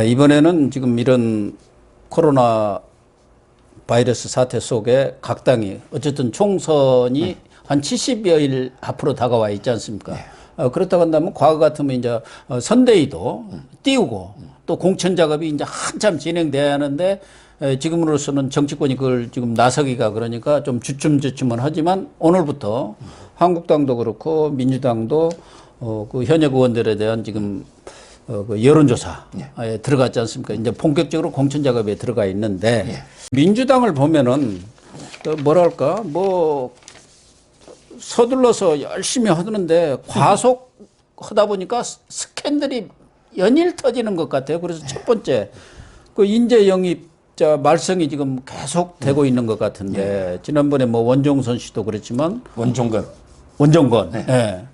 이번에는 지금 이런 코로나 바이러스 사태 속에 각 당이 어쨌든 총선이 한 70여일 앞으로 다가와 있지 않습니까? 그렇다고 한다면 과거 같으면 이제 선대위도 띄우고 또 공천 작업이 이제 한참 진행돼야 하는데 지금으로서는 정치권이 그걸 지금 나서기가 그러니까 좀 주춤주춤은 하지만 오늘부터 한국당도 그렇고 민주당도 그 현역 의원들에 대한 지금 그 여론조사에 들어갔지 않습니까? 이제 본격적으로 공천 작업에 들어가 있는데 민주당을 보면은 뭐랄까 뭐 서둘러서 열심히 하는데 과속하다 보니까 스캔들이 연일 터지는 것 같아요. 그래서 첫 번째 그 인재 영입자 말썽이 지금 계속 되고 있는 것 같은데 지난번에 뭐 원종선 씨도 그랬지만 원종건 예.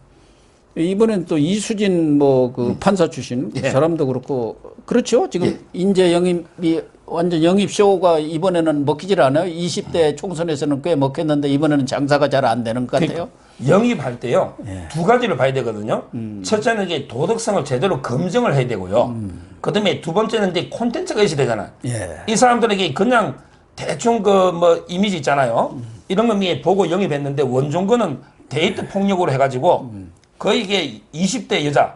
이번엔 또 이수진 뭐 그 판사 출신 그 사람도 그렇고 그렇죠. 지금 인재 영입이 완전 영입쇼가 이번에는 먹히질 않아요. 20대 총선에서는 꽤 먹혔는데 이번에는 장사가 잘 안 되는 것 같아요. 영입할 때요. 두 가지를 봐야 되거든요. 첫째는 이게 도덕성을 제대로 검증을 해야 되고요. 그다음에 두 번째는 이제 콘텐츠가 있어야 되잖아요. 이 사람들에게 그냥 대충 그 뭐 이미지 있잖아요. 이런 거 보고 영입했는데 원종건은 데이트 폭력으로 해가지고 거의 이게 20대 여자,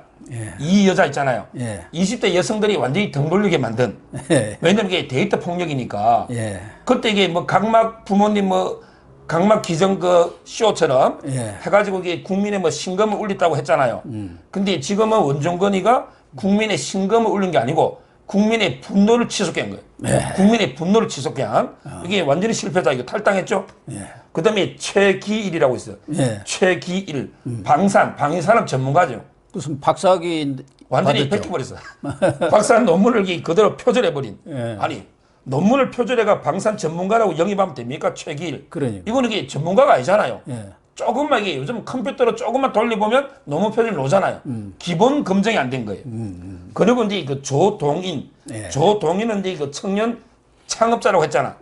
이 여자 있잖아요. 20대 여성들이 완전히 등 돌리게 만든. 왜냐면 이게 데이트 폭력이니까. 그때 이게 뭐 각막 부모님 뭐 각막 기정 그 쇼처럼 해가지고 이게 국민의 뭐 신금을 울렸다고 했잖아요. 근데 지금은 원종건이가 국민의 신금을 울린 게 아니고 국민의 분노를 치솟게 한 거예요. 국민의 분노를 치솟게 한. 이게 완전히 실패다. 이거 탈당했죠. 그 다음에 최기일이라고 있어요. 최기일. 방위산업 전문가죠. 무슨 박사학위 완전히 뺏겨버렸어요. 박사 논문을 그대로 표절해버린. 아니, 논문을 표절해가 방산 전문가라고 영입하면 됩니까? 최기일. 그러니까. 이거는 이게 전문가가 아니잖아요. 조금만 이게 요즘 컴퓨터로 조금만 돌려보면 논문 표절 놓잖아요. 기본 검증이 안 된 거예요. 그리고 이제 그 조동인. 조동인은 이제 그 청년 창업자라고 했잖아.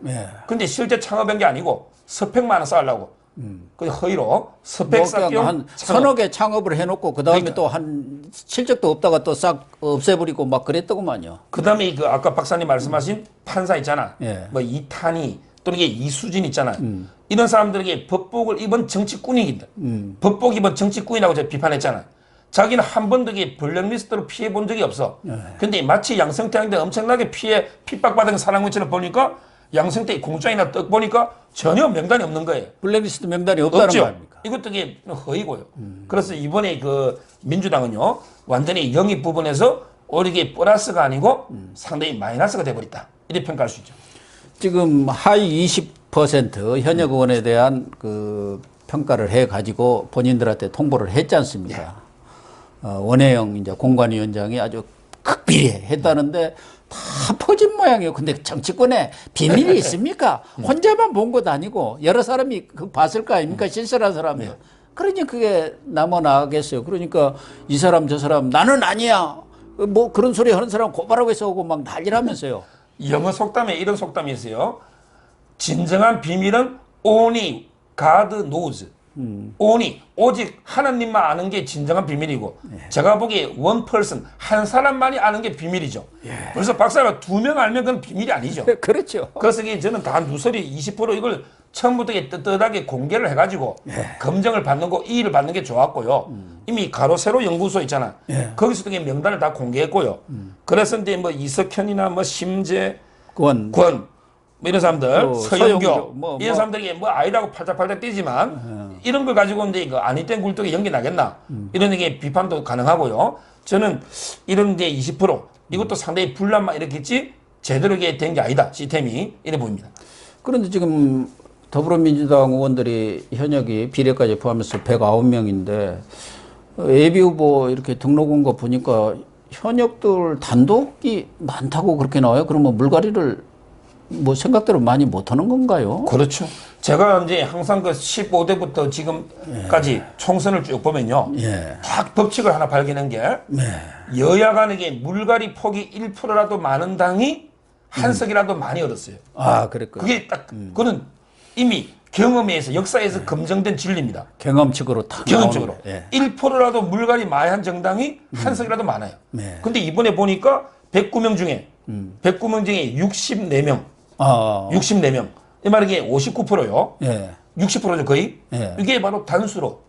근데 실제 창업한 게 아니고 스펙만 하나 쌓으려고. 그 허위로 스펙 뭐 쌓기 한 서너 개 창업을 해놓고 그 다음에 또 한 실적도 없다가 또 싹 없애버리고 막 그랬더구만요. 그 다음에 그 아까 박사님 말씀하신 판사 있잖아. 뭐 이탄희 또는 이게 이수진 있잖아요. 이런 사람들에게 법복을 입은 정치꾼이긴다. 법복 입은 정치꾼이라고 제가 비판했잖아요. 자기는 한 번도 블랙리스트로 피해 본 적이 없어. 근데 마치 양성태한테 엄청나게 핍박받은 사람처럼 보니까 양성태 공장이나 떡 보니까 전혀 명단이 없는 거예요. 블랙리스트 명단이 없다는 거 아닙니까? 이것도 이게 허위고요. 그래서 이번에 그 민주당은요, 완전히 영입 부분에서 오히려 이게 플러스가 아니고 상당히 마이너스가 돼버렸다. 이렇게 평가할 수 있죠. 지금 하위 20% 현역 의원에 대한 그 평가를 해가지고 본인들한테 통보를 했지 않습니까? 원혜영 이제 공관위원장이 아주 극비리했다는데 다 퍼진 모양이에요. 근데 정치권에 비밀이 있습니까? 혼자만 본 것 아니고 여러 사람이 그 봤을 거 아닙니까? 신설한 사람이. 그러니 그게 남아나겠어요. 그러니까 이 사람 저 사람 나는 아니야. 뭐 그런 소리 하는 사람 고발하고 해서 오고 막 난리라면서요. 영어 속담에 이런 속담이 있어요. 진정한 비밀은 only God knows. only 오직 하나님만 아는 게 진정한 비밀이고 제가 보기에 one person 한 사람만이 아는 게 비밀이죠. 그래서 박사가 2명 알면 그건 비밀이 아니죠. 그렇죠. 그래서 저는 다 누설이 20% 이걸 처음부터 떳떳하게 공개를 해가지고 검증을 받는 거 이의를 받는 게 좋았고요. 이미 가로세로 연구소 있잖아. 거기서도 명단을 다 공개했고요. 그래서 이제 뭐 이석현이나 뭐 심재 권 뭐 이런 사람들, 서영교, 이런 사람들이 뭐 아이라고 팔짝팔짝 뛰지만 이런 걸 가지고 이제 그 아니땐 굴뚝에 연기 나겠나 이런 게 비판도 가능하고요. 저는 이런 이제 20% 이것도 상당히 분란만 일으켰지 제대로 된 게 아니다 시스템이 이래 보입니다. 그런데 지금 더불어민주당 의원들이 현역이 비례까지 포함해서 109명인데 예비 후보 이렇게 등록한 거 보니까 현역들 단독이 많다고 그렇게 나와요. 그러면 물갈이를 뭐 생각대로 많이 못하는 건가요? 그렇죠. 제가 이제 항상 그 15대부터 지금까지 총선을 쭉 보면요. 딱 법칙을 하나 발견한 게 여야 간에게 물갈이 폭이 1%라도 많은 당이 한 석이라도 많이 얻었어요. 아, 그랬군요. 그게 딱 그거는 이미 경험에서 역사에서 검증된 진리입니다. 경험칙으로 딱 경험적으로 1%라도 물갈이 많이 한 정당이 한 석이라도 많아요. 근데 이번에 보니까 109명 중에 109명 중에 64명. 아. 64명. 이 말은 이게 59%요. 예. 60%죠, 거의. 예. 이게 바로 단수로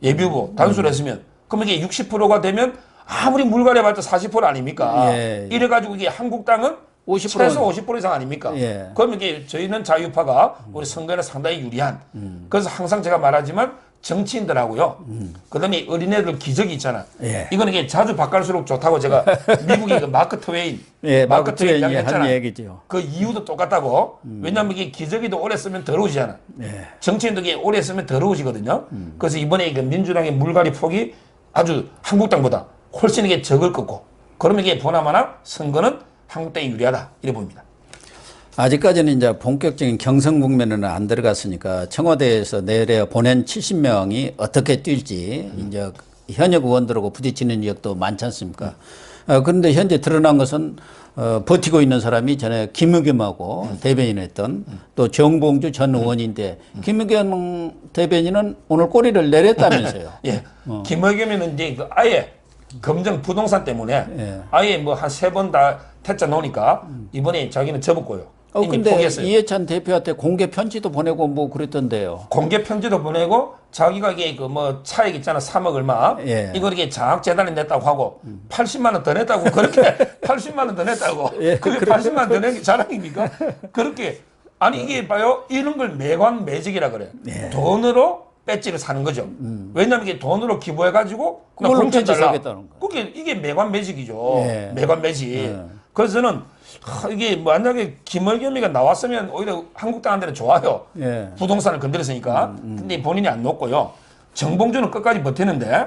예비후보 단수로 했으면 그럼 이게 60%가 되면 아무리 물갈해봤자 40% 아닙니까? 예. 이래가지고 이게 한국당은 50%. 최소 50% 이상 아닙니까? 예. 그럼 이게 저희는 자유파가 우리 선거에는 상당히 유리한. 그래서 항상 제가 말하지만 정치인들하고요. 그다음에 어린애들 기저귀 있잖아. 예. 이거는 이게 자주 바꿀수록 좋다고 제가 미국의 그 마크 트웨인, 예, 마크 트웨인이 이야기 했잖아. 한 얘기죠. 그 이유도 똑같다고. 왜냐하면 이게 기저귀도 오래 쓰면 더러워지잖아. 예. 정치인도 이게 오래 쓰면 더러워지거든요. 그래서 이번에 그 민주당의 물갈이 폭이 아주 한국당보다 훨씬 이게 적을 거고. 그러면 이게 보나마나 선거는 한국당이 유리하다 이래 봅니다. 아직까지는 이제 본격적인 경선 국면에는 안 들어갔으니까 청와대에서 내려 보낸 70명이 어떻게 뛸지 이제 현역 의원들하고 부딪히는 지역도 많지 않습니까? 그런데 현재 드러난 것은 버티고 있는 사람이 전에 김의겸하고 대변인했던 또 정봉주 전 의원인데 김의겸 대변인은 오늘 꼬리를 내렸다면서요. 예. 김의겸이는 이제 그 아예 검정 부동산 때문에 예. 아예 뭐 한 3번 다 퇴짜 놓으니까 이번에 자기는 접었고요. 이미 근데 포기했어요. 이해찬 대표한테 공개 편지도 보내고 뭐 그랬던데요. 공개 편지도 보내고 자기가 이게 그 뭐 차액 있잖아 3억 얼마 예. 이걸 이게 장학재단에 냈다고 하고 80만 원 더 냈다고 그렇게 80만 원 더 냈다고 예, 그게 80만 원 더 낸 게 자랑입니까? 그렇게 아니 이게 봐요 이런 걸 매관 매직이라 그래. 예. 돈으로 배지를 사는 거죠. 왜냐하면 이게 돈으로 기부해 가지고 그걸로 공천 배지 달라. 사겠다는 거예요. 그게 이게 매관 매직이죠. 예. 매관 매직. 그래서 저는 이게 만약에 김의겸이가 나왔으면 오히려 한국당한테는 좋아요. 예. 부동산을 건드렸으니까. 근데 본인이 안 놓고요. 정봉주는 끝까지 버티는데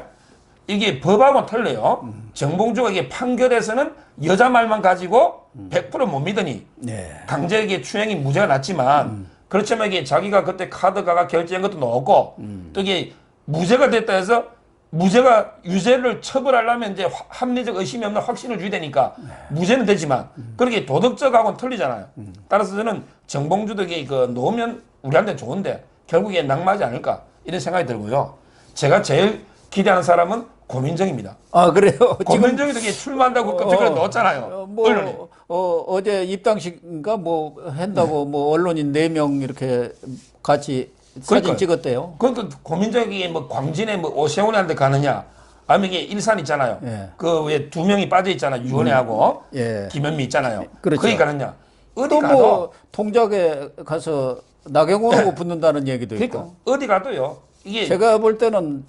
이게 법하고는 틀려요. 정봉주가 이게 판결에서는 여자 말만 가지고 100% 못 믿으니 네. 강제에게 추행이 무죄가 났지만 그렇지만 이게 자기가 그때 카드가 결제한 것도 넣었고 또 이게 무죄가 됐다 해서 무죄가 유죄를 처벌하려면 이제 합리적 의심이 없는 확신을 줘야 되니까 무죄는 되지만 그렇게 도덕적하고는 틀리잖아요. 따라서 저는 정봉주도 이게 그 놓으면 우리한테는 좋은데 결국에 낙마하지 않을까 이런 생각이 들고요. 제가 제일 기대하는 사람은 고민정입니다. 아 그래요? 고민정이도 이게 출마한다고 껍질을 넣었잖아요. 언론이. 어제 입당식인가 뭐 한다고 뭐 언론인 4명 이렇게 같이 사진 그러니까요. 찍었대요. 그러니까 고민정이 뭐 광진에 뭐 오세훈한테 가느냐 아니면 이게 일산 있잖아요. 예. 그 왜 2명이 빠져 있잖아요. 유원회하고 예. 김현미 있잖아요. 그렇죠. 거기 가느냐. 어디 또 가도 뭐 통작에 가서 나경원하고 붙는다는 얘기도 그러니까 있고. 어디 가도요. 이게 제가 볼 때는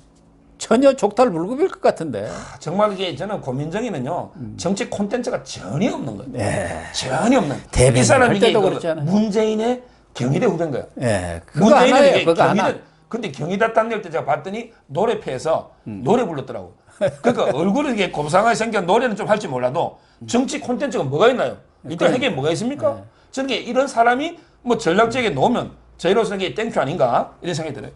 전혀 족탈불급일 것 같은데. 정말 이게 저는 고민정이는요 정치 콘텐츠가 전혀 없는 거예요. 예. 전혀 없는. 대변인 이 사람이 할 이게 때도 그 그렇잖아요. 문재인의 경희대 후배인 거예요. 예. 그거 하나예요. 이게 그거 하나. 근데 경희대 다닐 때 제가 봤더니 노래패에서 노래 불렀더라고. 그러니까 얼굴은 이게 곰상하게 생겨 노래는 좀 할 줄 몰라도 정치 콘텐츠가 뭐가 있나요? 일단 핵에 뭐가 있습니까? 저는 이런 사람이 뭐 전략적에 놓으면 저희로서는 이게 땡큐 아닌가 이런 생각이 들어요.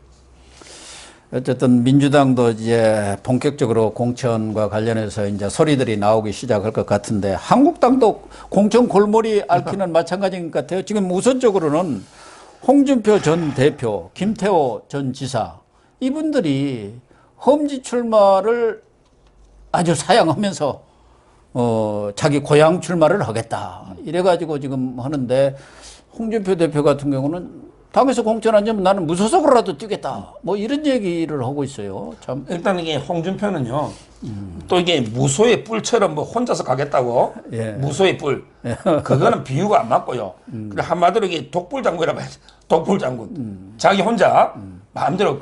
어쨌든 민주당도 이제 본격적으로 공천과 관련해서 이제 소리들이 나오기 시작할 것 같은데 한국당도 공천 골머리 앓기는 마찬가지인 것 같아요. 지금 우선적으로는 홍준표 전 대표, 김태호 전 지사 이분들이 험지 출마를 아주 사양하면서 자기 고향 출마를 하겠다 이래가지고 지금 하는데 홍준표 대표 같은 경우는 당에서 공천 안 되면 나는 무소속으로라도 뛰겠다. 뭐 이런 얘기를 하고 있어요. 참. 일단 이게 홍준표는요. 또 이게 무소의 뿔처럼 뭐 혼자서 가겠다고. 예. 무소의 뿔. 그거는 비유가 안 맞고요. 근데 한마디로 이게 독불 장군이라 봐야지. 독불 장군. 자기 혼자 마음대로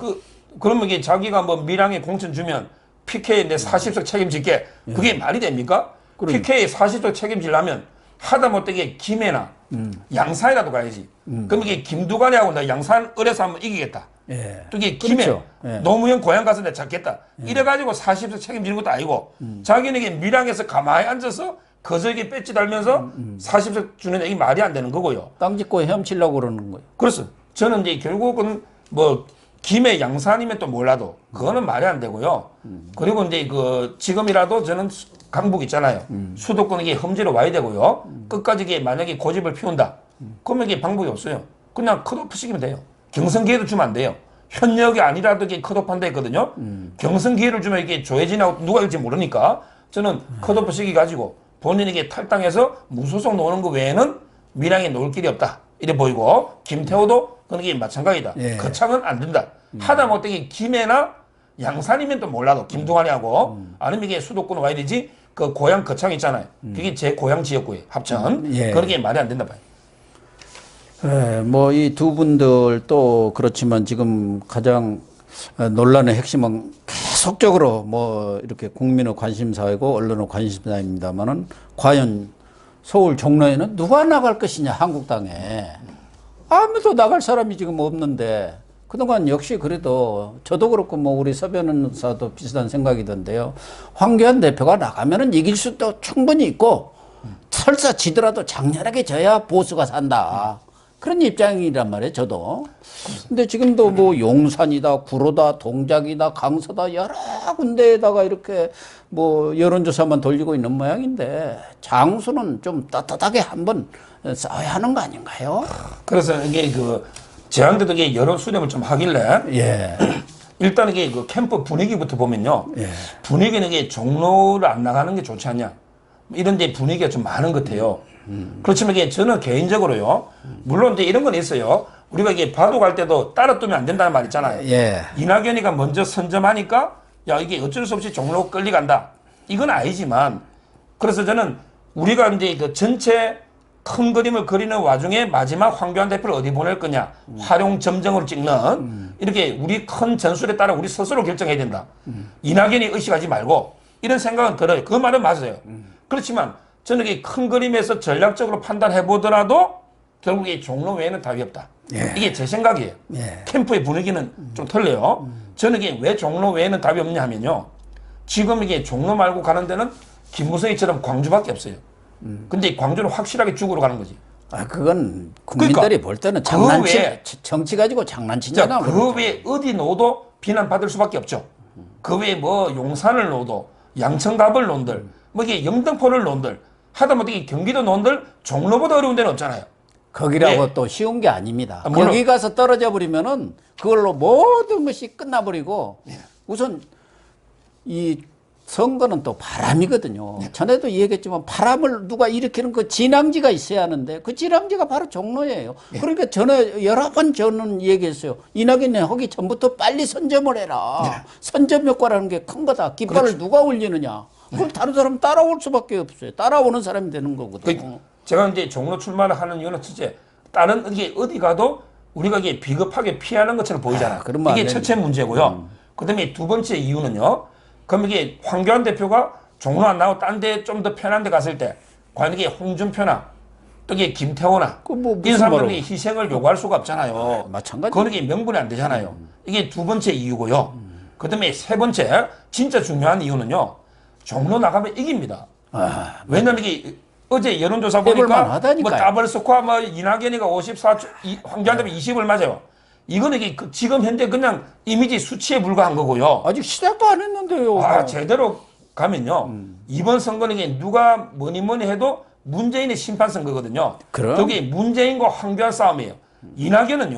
그러면 이게 자기가 뭐 밀양에 공천 주면 PK 내 40석 책임질게. 그게 말이 됩니까? PK 40석 책임지려면 하다못해 김해나 양산이라도 가야지. 그럼 이게 김두관이하고 나 양산 을에서 한번 이기겠다. 예. 또 이게 김해 그렇죠. 예. 노무현 고향 가서 내가 잡겠다. 이래가지고 40석 책임지는 것도 아니고 자기는 이게 밀양에서 가만히 앉아서 거저에게 배지 달면서 40석 주는 이 말이 안 되는 거고요. 땅 짓고 헤엄치려고 그러는 거예요. 그렇습 저는 이제 결국은 뭐 김해 양산이면 또 몰라도 그거는 말이 안 되고요. 그리고 이제 그 지금이라도 저는 강북 있잖아요. 수도권 이게 험지로 와야 되고요. 끝까지 이게 만약에 고집을 피운다. 그러면 이게 방법이 없어요. 그냥 컷오프 시키면 돼요. 경선 기회도 주면 안 돼요. 현역이 아니라도 이게 컷오프 한다 했거든요. 경선 기회를 주면 이게 조혜진하고 누가 일지 모르니까 저는 컷오프 시기 가지고 본인에게 탈당해서 무소속 노는 거 외에는 밀양에 놓을 길이 없다. 이래 보이고 김태호도 그런 게 마찬가지다. 예. 거창은 안 된다. 하다못해 김해나 양산이면 또 몰라도 김동완이하고 아니면 이게 수도권 와야 되지 그 고향 거창 있잖아요. 그게 제 고향 지역구에 합천. 예. 그런 게 말이 안 된다 봐요. 뭐 이 두 분들 또 그렇지만 지금 가장 논란의 핵심은 계속적으로 뭐 이렇게 국민의 관심사이고 언론의 관심사입니다만은 과연 서울 종로에는 누가 나갈 것이냐 한국당에 아무도 나갈 사람이 지금 없는데 그동안 역시 그래도 저도 그렇고 뭐 우리 서 변호사도 비슷한 생각이던데요. 황교안 대표가 나가면은 이길 수도 충분히 있고 설사 지더라도 장렬하게 져야 보수가 산다. 그런 입장이란 말이에요, 저도. 근데 지금도 뭐 용산이다, 구로다, 동작이다, 강서다 여러 군데에다가 이렇게 뭐 여론조사만 돌리고 있는 모양인데 장소는 좀 떳떳하게 한번 써야 하는 거 아닌가요? 그래서 이게 그 제안대도 이게 여론 수렴을 좀 하길래 예. 일단 이게 그 캠프 분위기부터 보면요. 예. 분위기는 이게 종로를 안 나가는 게 좋지 않냐. 이런 데 분위기가 좀 많은 것 같아요. 그렇지만 이게 저는 개인적으로요. 물론 이제 이런 건 있어요. 우리가 이게 봐도 갈 때도 따라 뜨면 안 된다는 말 있잖아요. 예. 이낙연이가 먼저 선점하니까 야 이게 어쩔 수 없이 종로 끌려간다. 이건 아니지만 그래서 저는 우리가 이제 그 전체 큰 그림을 그리는 와중에 마지막 황교안 대표를 어디 보낼 거냐. 활용 점정으로 찍는 이렇게 우리 큰 전술에 따라 우리 스스로 결정해야 된다. 이낙연이 의식하지 말고 이런 생각은 들어요. 그 말은 맞아요. 그렇지만 저는 이 큰 그림에서 전략적으로 판단해 보더라도 결국 이 종로 외에는 답이 없다. 예. 이게 제 생각이에요. 예. 캠프의 분위기는 좀 틀려요. 저는 이게 왜 종로 외에는 답이 없냐 하면요. 지금 이게 종로 말고 가는 데는 김무성이처럼 광주밖에 없어요. 근데 광주는 확실하게 죽으러 가는 거지. 아, 그건 국민들이 그러니까 볼 때는 그 외에 정치 가지고 장난치잖아. 그 외에 어디 놓도 비난받을 수밖에 없죠. 그 외에 뭐 용산을 놓도 양천갑을 논들 뭐 이게 영등포를 논들 하다못해 경기도 논들 종로보다 어려운 데는 없잖아요. 거기라고 예. 또 쉬운 게 아닙니다. 물론. 거기 가서 떨어져 버리면은 그걸로 모든 것이 끝나버리고 우선 이 선거는 또 바람이거든요. 전에도 얘기했지만 바람을 누가 일으키는 그 진앙지가 있어야 하는데 그 진앙지가 바로 종로예요. 그러니까 전에 여러 번 저는 얘기했어요. 이낙연이 하기 전부터 빨리 선점을 해라. 선점 효과라는 게 큰 거다. 깃발을 누가 올리느냐. 그럼 다른 사람 따라올 수밖에 없어요. 따라오는 사람이 되는 거거든요. 제가 이제 종로 출마를 하는 이유는 첫째, 다른 이게 어디 가도 우리가 이게 비겁하게 피하는 것처럼 보이잖아요. 그런 말 이게 안 첫째 문제고요. 그다음에 두 번째 이유는요. 그럼 이게 황교안 대표가 종로 안 나오고 딴 데 좀 더 편한 데 갔을 때 과연 이게 홍준표나 또 이게 김태호나 뭐 무슨 이 사람들이 말로. 희생을 요구할 수가 없잖아요. 마찬가지. 그건 이게 명분이 안 되잖아요. 이게 두 번째 이유고요. 그다음에 세 번째 진짜 중요한 이유는요. 종로 나가면 이깁니다. 왜냐면 이게 어제 여론조사 보니까 해볼만하다니까요. 뭐 더블 스코어 뭐 이낙연이가 54, 황교안 대표 20을 맞아요. 이거는 이게 지금 현재 그냥 이미지 수치에 불과한 거고요. 아직 시작도 안 했는데요. 아, 제대로 가면요. 이번 선거는 이게 누가 뭐니 해도 문재인의 심판 선거거든요. 그럼. 저게 문재인과 황교안 싸움이에요. 이낙연은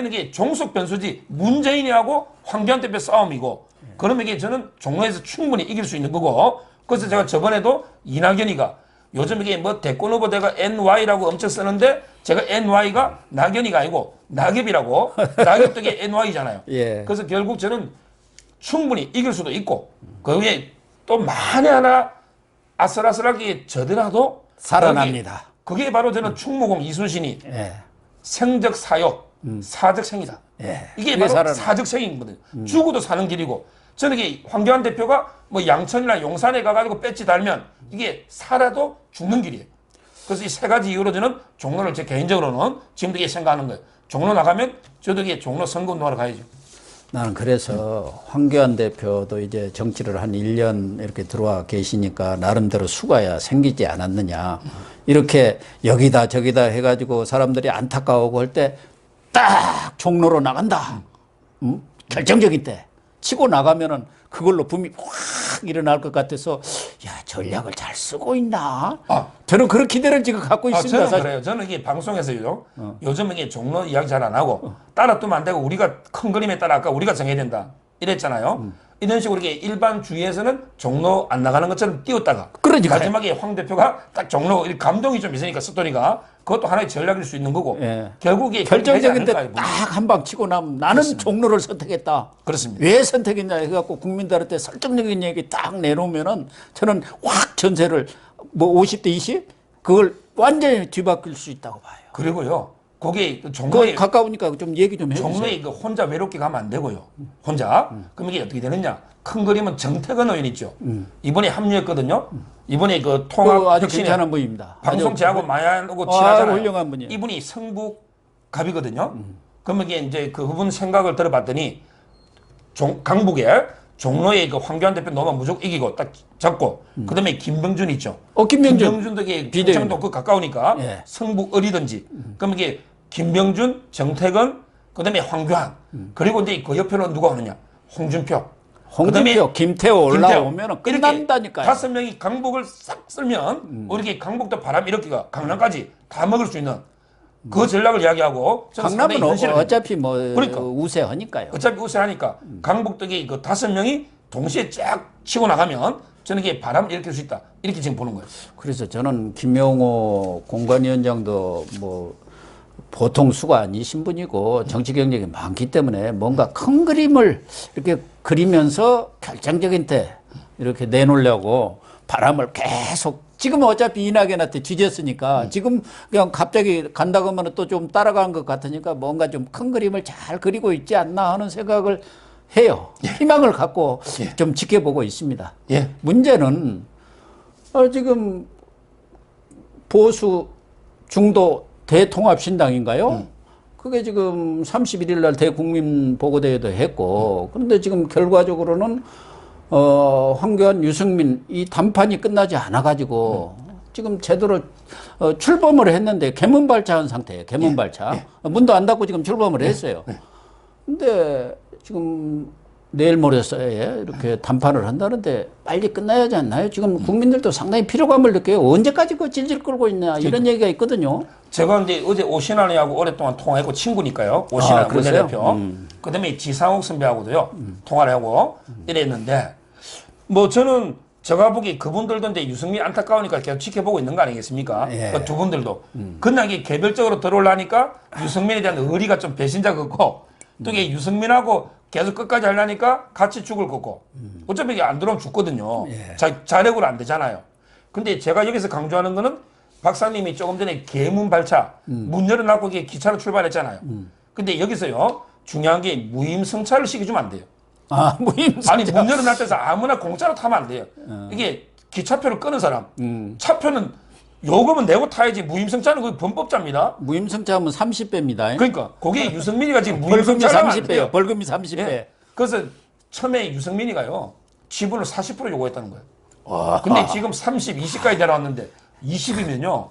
이게 종속 변수지 문재인이하고 황교안 대표 싸움이고 그러면 이게 저는 종로에서 충분히 이길 수 있는 거고 그래서 제가 저번에도 이낙연이가 요즘 이게 뭐 대권 후보대가 NY라고 엄청 쓰는데 제가 NY가 낙연이가 아니고 낙엽이라고 낙엽도 이게 NY잖아요. 예. 그래서 결국 저는 충분히 이길 수도 있고 거기에 또 만에 하나 아슬아슬하게 져더라도 살아납니다. 그게 바로 저는 충무공 이순신이 예. 생적 사욕, 사적 생이다. 예. 이게 그게 바로 살아나. 사적 생이거든요. 죽어도 사는 길이고 저는 이게 황교안 대표가 뭐 양천이나 용산에 가가지고 배지 달면 이게 살아도 죽는 길이에요. 그래서 이 세 가지 이유로 저는 종로를 제 개인적으로는 지금도 이게 생각하는 거예요. 종로 나가면 저도 이게 종로 선거운동하러 가야죠. 나는 그래서 황교안 대표도 이제 정치를 한 1년 이렇게 들어와 계시니까 나름대로 수가야 생기지 않았느냐. 이렇게 여기다 저기다 해가지고 사람들이 안타까워하고 할 때 딱 종로로 나간다. 결정적인 때. 치고 나가면은 그걸로 붐이 확 일어날 것 같아서 야 전략을 잘 쓰고 있나? 저는 그런 기대를 지금 갖고 있습니다. 저는 사실. 그래요. 저는 이게 방송에서요. 요즘 이게 종로 이야기 잘 안 하고 따라 뜨면 안 되고 우리가 큰 그림에 따라 아까 우리가 정해야 된다. 이랬잖아요. 이런 식으로 이렇게 일반 주위에서는 종로 안 나가는 것처럼 띄웠다가 그러니까요. 마지막에 황 대표가 딱 종로 감동이 좀 있으니까 스토리가 그것도 하나의 전략일 수 있는 거고 예. 결국에 결정적인 데 딱 한 방 치고 나면 나는 그렇습니다. 종로를 선택했다. 그렇습니다. 왜 선택했냐 해갖고 국민들한테 설득적인 얘기 딱 내놓으면은 저는 확 전세를 뭐 50대 20? 그걸 완전히 뒤바뀔 수 있다고 봐요. 그리고요. 거기 그 종로에 가까우니까 좀 얘기 좀 해주세요. 종로에 그 혼자 외롭게 가면 안 되고요. 혼자. 그럼 이게 어떻게 되느냐? 큰 그림은 정태근 의원 있죠. 이번에 합류했거든요. 이번에 그 통합 아주 혁신에 괜찮은 분입니다. 방송 아주 제하고 마야하고 아주 친하잖아요. 훌륭한 분이에요. 이분이 성북갑이거든요. 그러면 이게 이제 그분 생각을 들어봤더니 강북에 종로에 그 황교안 대표 넣으면 무조건 이기고 딱 잡고 그다음에 김병준 있죠. 김병준. 김병준도 이게 평창도 그 가까우니까 예. 성북 어리든지 그럼 이게 김병준, 정태근 그다음에 황교안 그리고 이제 그 옆에는 누가 오느냐? 홍준표. 홍준표, 김태호 올라오면 끝난다니까요. 5명이 강북을 싹 쓸면 우리 강북도 바람 일으키가 강남까지 다 먹을 수 있는 그 전략을 이야기하고 저는 강남은 상당히 현실을 어차피 뭐 그러니까. 우세하니까요. 어차피 우세하니까 강북덕이 그 5명이 동시에 쫙 치고 나가면 저는 이게 바람 일으킬 수 있다 이렇게 지금 보는 거예요. 그래서 저는 김용호 공관위원장도 뭐 보통 수가 아니신 분이고 정치 경력이 많기 때문에 뭔가 큰 그림을 이렇게 그리면서 결정적인 때 이렇게 내놓으려고 바람을 계속 지금 어차피 이낙연한테 뒤졌으니까 지금 그냥 갑자기 간다고 하면 또 좀 따라간 것 같으니까 뭔가 좀 큰 그림을 잘 그리고 있지 않나 하는 생각을 해요. 희망을 갖고 좀 지켜보고 있습니다. 예. 문제는 지금 보수 중도 대통합신당인가요? 그게 지금 31일 날 대국민 보고대회도 했고 그런데 지금 결과적으로는 황교안, 유승민 이 단판이 끝나지 않아 가지고 지금 제대로 출범을 했는데 개문발차한 상태예요. 개문발차. 문도 안 닫고 지금 출범을 했어요. 근데 지금 내일 모레서에 이렇게 단판을 한다는데 빨리 끝나야 하지 않나요? 지금 국민들도 상당히 피로감을 느껴요. 언제까지 그 질질 끌고 있냐 이런 얘기가 있거든요. 제가 이제 어제 오신환이하고 오랫동안 통화했고 친구니까요. 오신환 원내대표. 그다음에 지상욱 선배하고도요. 통화를 하고 이랬는데 뭐 저는 제가 보기 그분들도 이제 유승민 안타까우니까 계속 지켜보고 있는 거 아니겠습니까? 예. 그 두 분들도. 그냥 이게 개별적으로 들어오려니까 유승민에 대한 의리가 좀 배신자 같고 또 이게 유승민하고 계속 끝까지 하려니까 같이 죽을 거고 어차피 이게 안 들어오면 죽거든요. 예. 자력으로 안 되잖아요. 근데 제가 여기서 강조하는 거는 박사님이 조금 전에 개문 발차 문 열어놨고 이게 기차로 출발했잖아요. 근데 여기서요 중요한 게 무임승차를 시켜주면 안 돼요. 무임승차. 아니 문 열어놨다해서 아무나 공짜로 타면 안 돼요. 이게 기차표를 끄는 사람 차표는 요금은 내고 타야지 무임승차는 그게 범법자입니다. 무임승차하면 30배입니다. 그러니까 거기에 유승민이가 지금 벌금이 무임승차를 하면 안 30배요. 돼요. 벌금이 30배. 예. 그래서 처음에 유승민이가요 지분을 40% 요구했다는 거예요. 와. 근데 지금 30, 20까지 내려왔는데 20이면요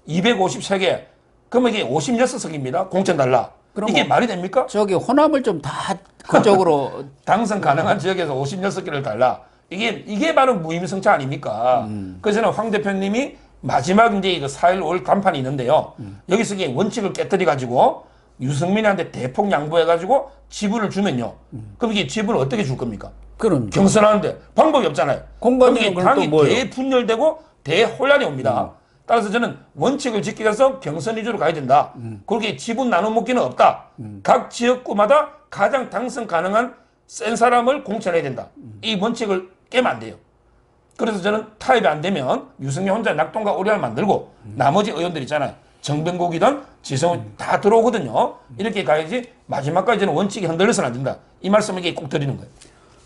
253개 그러면 이게 56석입니다. 공천 달라. 그럼 이게 뭐 말이 됩니까? 저기 호남을 좀 다 그쪽으로 당선 가능한 지역에서 56개를 달라. 이게 바로 무임승차 아닙니까? 그래서 저는 황 대표님이 마지막 이제 그 4일 5일 간판이 있는데요. 여기서 이게 원칙을 깨뜨려 가지고 유승민한테 대폭 양보해 가지고 지분을 주면요. 그럼 이게 지분을 어떻게 줄 겁니까? 그럼 경선하는데 방법이 없잖아요. 공감이 그럼 이게 그럼 당이 또 뭐예요? 대분열되고 대혼란이 옵니다. 따라서 저는 원칙을 지키기 위해서 경선 위주로 가야 된다. 그렇게 지분 나눠 먹기는 없다. 각 지역구마다 가장 당선 가능한 센 사람을 공천해야 된다. 이 원칙을 깨면 안 돼요. 그래서 저는 타협이 안 되면 유승민 혼자 낙동과 오리알 만들고 나머지 의원들 있잖아요. 정병국이든 지성은 다 들어오거든요. 이렇게 가야지 마지막까지 저는 원칙이 흔들려서는 안 된다. 이 말씀을 이렇게 꼭 드리는 거예요.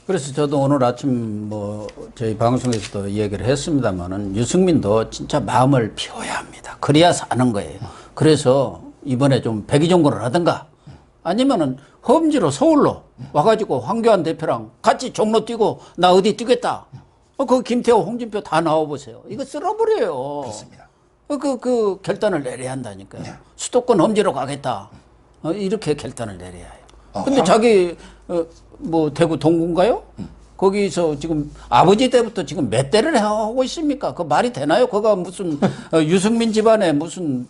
그래서 저도 오늘 아침 뭐 저희 방송에서도 이야기를 했습니다만은 유승민도 진짜 마음을 비워야 합니다. 그래야 사는 거예요. 그래서 이번에 좀 백의종군을 하든가 아니면은 험지로 서울로 와가지고 황교안 대표랑 같이 종로 뛰고 나 어디 뛰겠다. 그 김태호, 홍준표 다 나와보세요. 이거 쓸어버려요. 그렇습니다. 그 결단을 내려야 한다니까요. 수도권 험지로 가겠다. 이렇게 결단을 내려야 해요. 근데 자기 뭐 대구 동구인가요? 거기서 지금 아버지 때부터 지금 몇 대를 하고 있습니까? 그 말이 되나요? 그가 무슨 유승민 집안의 무슨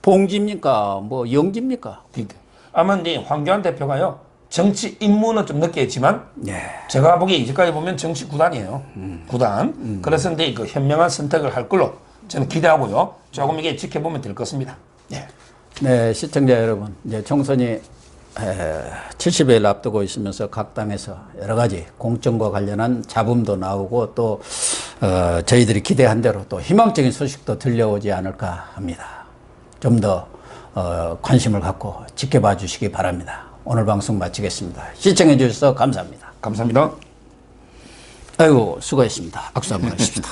봉지입니까? 뭐 영지입니까? 그러니까. 아마 이제 황교안 대표가요 정치 입문은 좀 늦게 했지만 예. 제가 보기에 이제까지 보면 정치 구단이에요. 구단. 그래서 이제 그 현명한 선택을 할 걸로 저는 기대하고요. 조금 이게 지켜보면 될 것 같습니다. 예. 네, 시청자 여러분, 이제 총선이 70일 앞두고 있으면서 각 당에서 여러 가지 공천과 관련한 잡음도 나오고 또 저희들이 기대한 대로 또 희망적인 소식도 들려오지 않을까 합니다. 좀 더 관심을 갖고 지켜봐 주시기 바랍니다. 오늘 방송 마치겠습니다. 시청해 주셔서 감사합니다. 감사합니다. 아이고, 수고했습니다. 악수 한번 하십시다.